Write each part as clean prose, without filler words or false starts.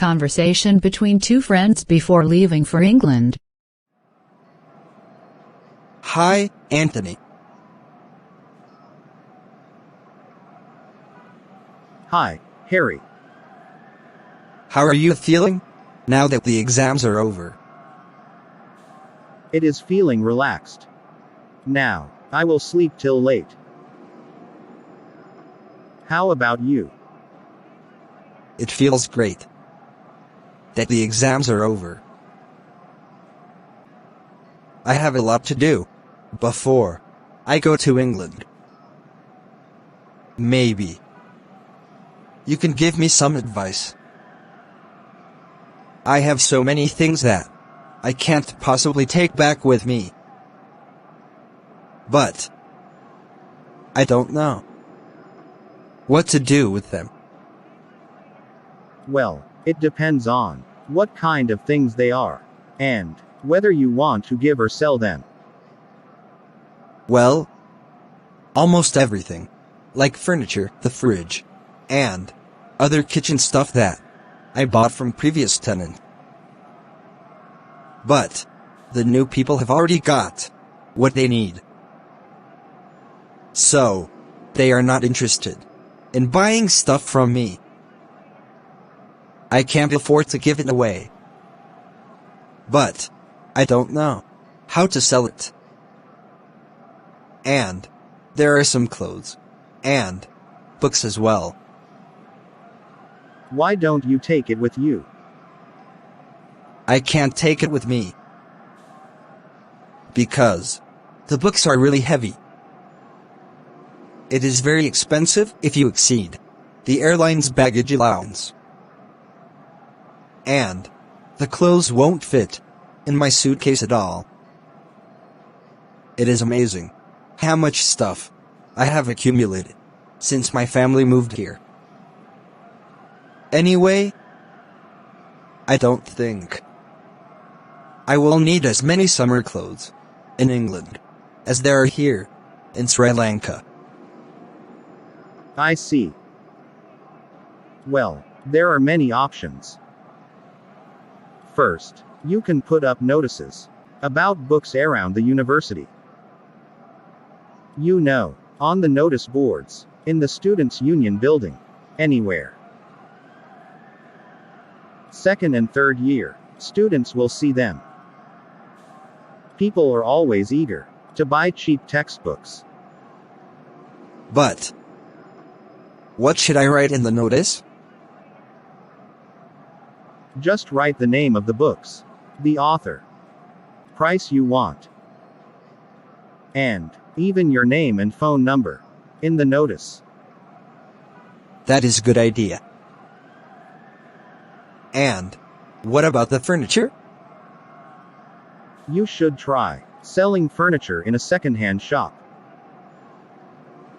Conversation between two friends before leaving for England. Hi, Anthony. Hi, Harry. How are you feeling now that the exams are over? It is feeling relaxed. Now, I will sleep till late. How about you? It feels great that the exams are over. I have a lot to do before I go to England. Maybe you can give me some advice. I have so many things that I can't possibly take back with me. But I don't know what to do with them. Well, it depends on what kind of things they are, and whether you want to give or sell them. Well, almost everything, like furniture, the fridge, and other kitchen stuff that I bought from previous tenant. But the new people have already got what they need. So they are not interested in buying stuff from me. I can't afford to give it away. But I don't know how to sell it. And there are some clothes and books as well. Why don't you take it with you? I can't take it with me because the books are really heavy. It is very expensive if you exceed the airline's baggage allowance. And the clothes won't fit in my suitcase at all. It is amazing how much stuff I have accumulated since my family moved here. Anyway, I don't think I will need as many summer clothes in England as there are here in Sri Lanka. I see. Well, there are many options. First, you can put up notices about books around the university. You know, on the notice boards, in the Students' Union building, anywhere. Second and third year, students will see them. People are always eager to buy cheap textbooks. But what should I write in the notice? Just write the name of the books, the author, price you want, and even your name and phone number in the notice. That is a good idea. And what about the furniture? You should try selling furniture in a second-hand shop.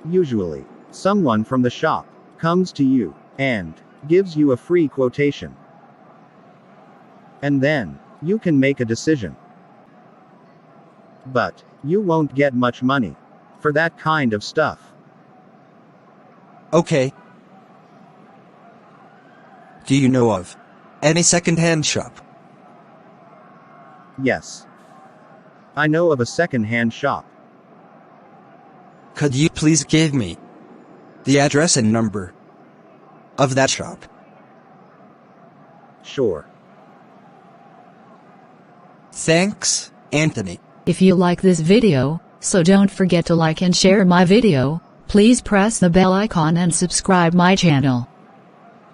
Usually, someone from the shop comes to you and gives you a free quotation. And then you can make a decision. But you won't get much money for that kind of stuff. Okay. Do you know of any second-hand shop? Yes. I know of a second-hand shop. Could you please give me the address and number of that shop? Sure. Thanks, Anthony. If you like this video, so don't forget to like and share my video. Please press the bell icon and subscribe my channel.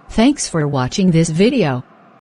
Thanks for watching this video.